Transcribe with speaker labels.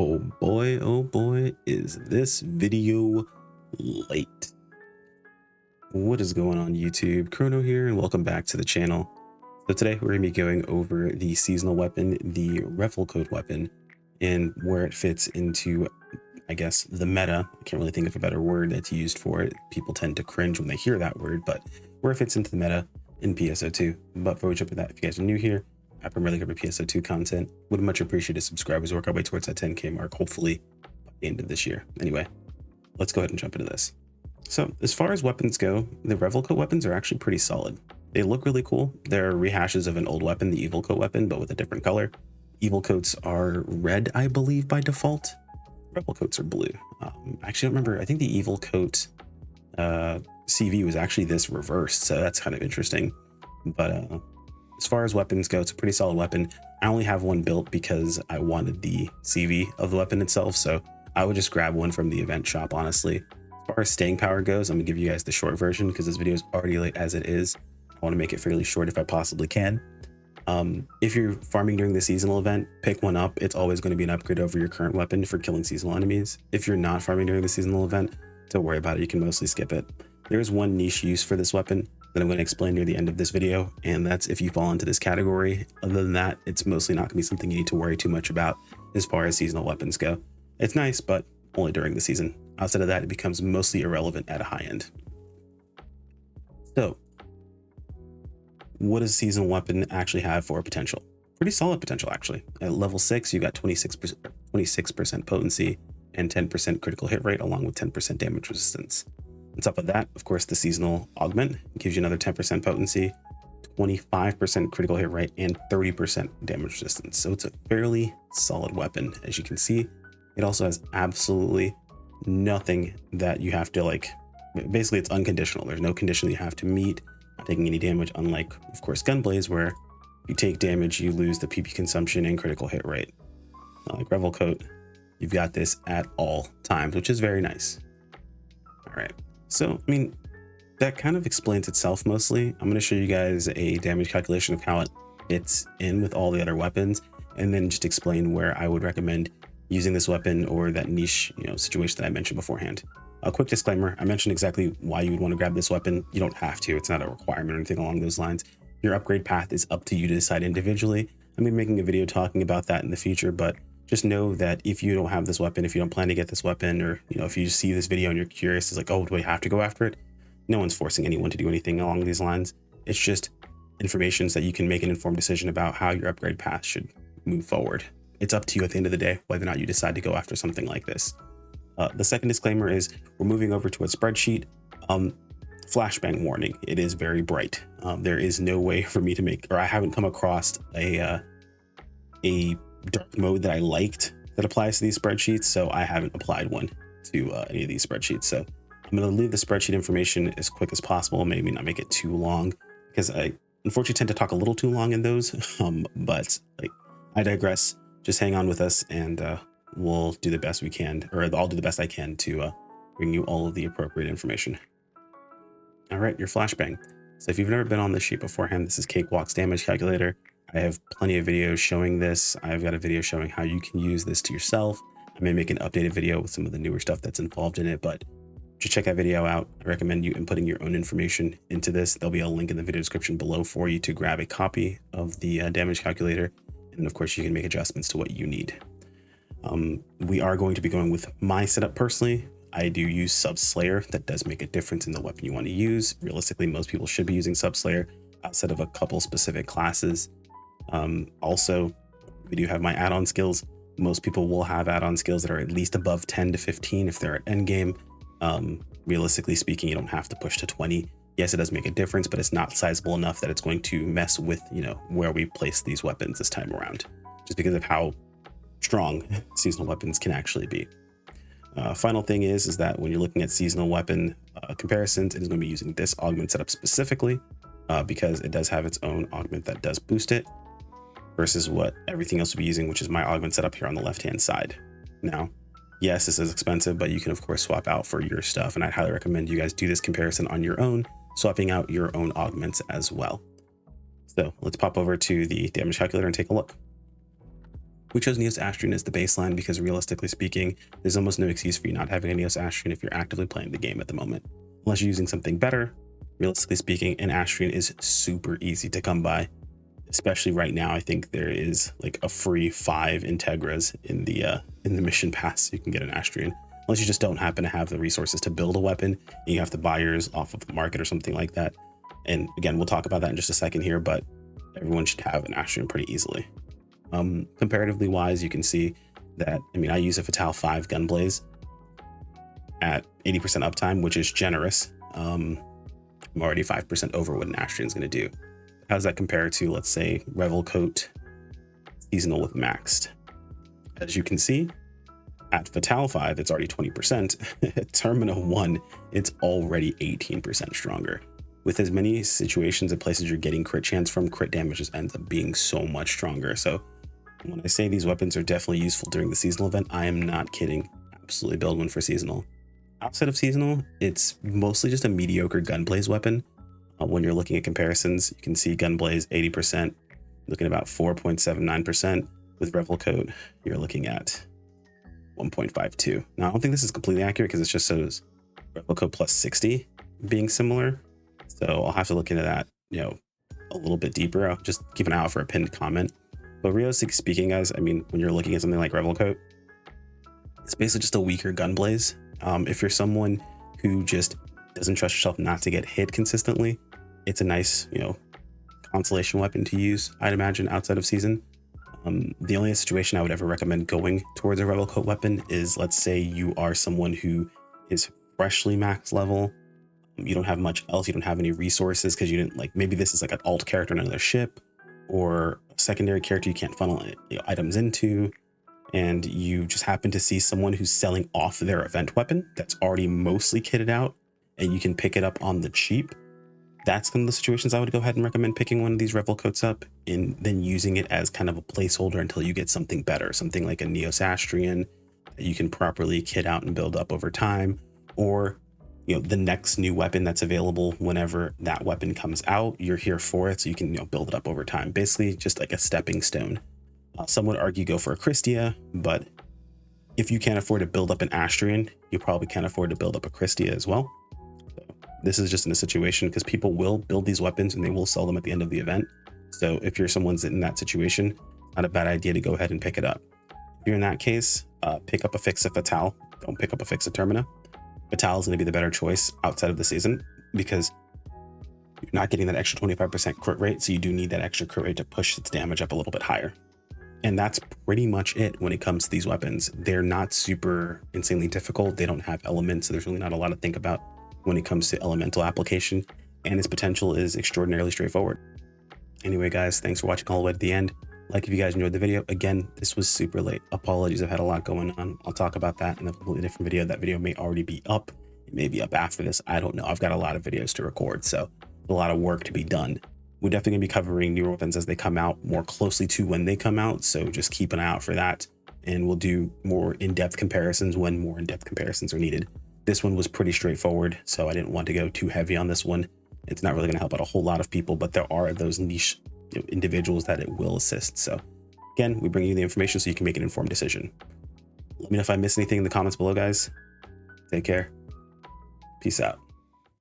Speaker 1: Oh boy, is this video late. What is going on YouTube? Chrono here, and welcome back to the channel. So today we're going to be going over the seasonal weapon, the Revolcoat weapon, and where it fits into, I guess, the meta. I can't really think of a better word that's used for it. People tend to cringe when they hear that word, but where it fits into the meta in PSO2. But before we jump into that, if you guys are new here, I primarily cover PSO2 content. Would much appreciate a subscribe as we work our way towards that 10K mark, hopefully by the end of this year. Anyway, let's go ahead and jump into this. So as far as weapons go, the Revolcoat weapons are actually pretty solid. They look really cool. They're rehashes of an old weapon, the Evolcoat weapon, but with a different color. Evolcoats are red, I believe, by default. Revolcoats are blue. Actually, I don't remember. I think the Evolcoat CV was actually this reversed, so that's kind of interesting. But as far as weapons go, it's a pretty solid weapon. I only have one built because I wanted the CV of the weapon itself, so I would just grab one from the event shop, honestly. As far as staying power goes, I'm gonna give you guys the short version because this video is already late as it is. I want to make it fairly short if I possibly can. If you're farming during the seasonal event, pick one up. It's always going to be an upgrade over your current weapon for killing seasonal enemies. If you're not farming during the seasonal event, don't worry about it. You can mostly skip it. There is one niche use for this weapon that I'm going to explain near the end of this video, and that's if you fall into this category. Other than that, it's mostly not going to be something you need to worry too much about as far as seasonal weapons go. It's nice, but only during the season. Outside of that, it becomes mostly irrelevant at a high end. So, what does seasonal weapon actually have for potential? Pretty solid potential, actually. At level 6, you got 26% potency and 10% critical hit rate, along with 10% damage resistance. On top of that, of course, the seasonal augment gives you another 10% potency, 25% critical hit rate, and 30% damage resistance. So it's a fairly solid weapon. As you can see, it also has absolutely nothing that you have to basically it's unconditional. There's no condition that you have to meet, not taking any damage, unlike, of course, Gunblades, where if you take damage, you lose the PP consumption and critical hit rate. Like Revolcoat, you've got this at all times, which is very nice. All right. So, I mean, that kind of explains itself mostly. I'm going to show you guys a damage calculation of how it fits in with all the other weapons, and then just explain where I would recommend using this weapon or that niche, situation that I mentioned beforehand. A quick disclaimer, I mentioned exactly why you would want to grab this weapon. You don't have to. It's not a requirement or anything along those lines. Your upgrade path is up to you to decide individually. I'm going to be making a video talking about that in the future, but just know that if you don't have this weapon, if you don't plan to get this weapon, or if you just see this video and you're curious, it's like, oh, do I have to go after it? No one's forcing anyone to do anything along these lines. It's just information so that you can make an informed decision about how your upgrade path should move forward. It's up to you at the end of the day whether or not you decide to go after something like this. The second disclaimer is we're moving over to a spreadsheet. Flashbang warning, it is very bright. There is no way for me to make, or I haven't come across a dark mode that I liked that applies to these spreadsheets, so I haven't applied one to any of these spreadsheets. So I'm going to leave the spreadsheet information as quick as possible, maybe not make it too long, because I unfortunately tend to talk a little too long in those. But I digress. Just hang on with us, and we'll do the best we can, or I'll do the best I can to bring you all of the appropriate information. All right, your flashbang. So if you've never been on this sheet beforehand, this is Cakewalk's damage calculator. I have plenty of videos showing this. I've got a video showing how you can use this to yourself. I may make an updated video with some of the newer stuff that's involved in it, but just check that video out. I recommend you inputting your own information into this. There'll be a link in the video description below for you to grab a copy of the damage calculator. And of course, you can make adjustments to what you need. We are going to be going with my setup personally. I do use Sub-Slayer. That does make a difference in the weapon you want to use. Realistically, most people should be using Sub-Slayer outside of a couple specific classes. Also, we do have my add-on skills. Most people will have add-on skills that are at least above 10 to 15 if they're at endgame. Realistically speaking, you don't have to push to 20. Yes, it does make a difference, but it's not sizable enough that it's going to mess with, where we place these weapons this time around, just because of how strong seasonal weapons can actually be. Final thing is that when you're looking at seasonal weapon comparisons, it is going to be using this augment setup specifically because it does have its own augment that does boost it versus what everything else will be using, which is my augment setup here on the left-hand side. Now, yes, this is expensive, but you can of course swap out for your stuff, and I highly recommend you guys do this comparison on your own, swapping out your own augments as well. So let's pop over to the damage calculator and take a look. We chose Neos Astrian as the baseline because realistically speaking, there's almost no excuse for you not having a Neos Astrian if you're actively playing the game at the moment. Unless you're using something better, realistically speaking, an Astrian is super easy to come by. Especially right now, I think there is like a free 5 Integras in the mission pass. You can get an Astrian, unless you just don't happen to have the resources to build a weapon and you have to buy yours off of the market or something like that. And again, we'll talk about that in just a second here, but everyone should have an Astrian pretty easily. Comparatively wise, you can see that, I mean, I use a Fatale 5 Gunblaze at 80% uptime, which is generous. I'm already 5% over what an Astrian is going to do. How does that compare to, let's say, Revolcoat seasonal with maxed? As you can see, at Fatale 5, it's already 20%. At Terminal 1, it's already 18% stronger. With as many situations and places you're getting crit chance from, crit damage just ends up being so much stronger. So when I say these weapons are definitely useful during the seasonal event, I am not kidding. Absolutely build one for seasonal. Outside of seasonal, it's mostly just a mediocre Gunblaze weapon. When you're looking at comparisons, you can see Gunblaze 80%, looking at about 4.79%. With Revolcoat, you're looking at 1.52. Now, I don't think this is completely accurate because it just shows Revolcoat plus 60 being similar. So I'll have to look into that, a little bit deeper. I'll just keep an eye out for a pinned comment. But realistically speaking, guys, I mean, when you're looking at something like Revolcoat, it's basically just a weaker Gunblaze. If you're someone who just doesn't trust yourself not to get hit consistently, it's a nice, consolation weapon to use, I'd imagine, outside of season. The only situation I would ever recommend going towards a Revolcoat weapon is, let's say you are someone who is freshly max level. You don't have much else. You don't have any resources because you didn't, like, maybe this is like an alt character on another ship or a secondary character you can't funnel items into. And you just happen to see someone who's selling off their event weapon that's already mostly kitted out and you can pick it up on the cheap. That's kind of the situations I would go ahead and recommend picking one of these Revolcoats up and then using it as kind of a placeholder until you get something better, something like a Neos Astrian that you can properly kit out and build up over time, or the next new weapon that's available whenever that weapon comes out, you're here for it, so you can build it up over time. Basically, just like a stepping stone. Some would argue go for a Christia, but if you can't afford to build up an Astrian, you probably can't afford to build up a Christia as well. This is just in a situation because people will build these weapons and they will sell them at the end of the event. So if you're someone's in that situation, not a bad idea to go ahead and pick it up. If you're in that case, pick up a Fixa Fatale. Don't pick up a Fixa Termina. Fatale is going to be the better choice outside of the season because you're not getting that extra 25% crit rate. So you do need that extra crit rate to push its damage up a little bit higher. And that's pretty much it when it comes to these weapons. They're not super insanely difficult. They don't have elements, so there's really not a lot to think about when it comes to elemental application, and its potential is extraordinarily straightforward. Anyway, guys, thanks for watching all the way to the end. Like if you guys enjoyed the video. Again, this was super late. Apologies, I've had a lot going on. I'll talk about that in a completely different video. That video may already be up. It may be up after this. I don't know. I've got a lot of videos to record, so a lot of work to be done. We're definitely going to be covering newer weapons as they come out more closely to when they come out, so just keep an eye out for that. And we'll do more in-depth comparisons when more in-depth comparisons are needed. This one was pretty straightforward, so I didn't want to go too heavy on this one. It's not really going to help out a whole lot of people, but there are those niche individuals that it will assist. So again, we bring you the information so you can make an informed decision. Let me know if I missed anything in the comments below, guys. Take care. Peace out.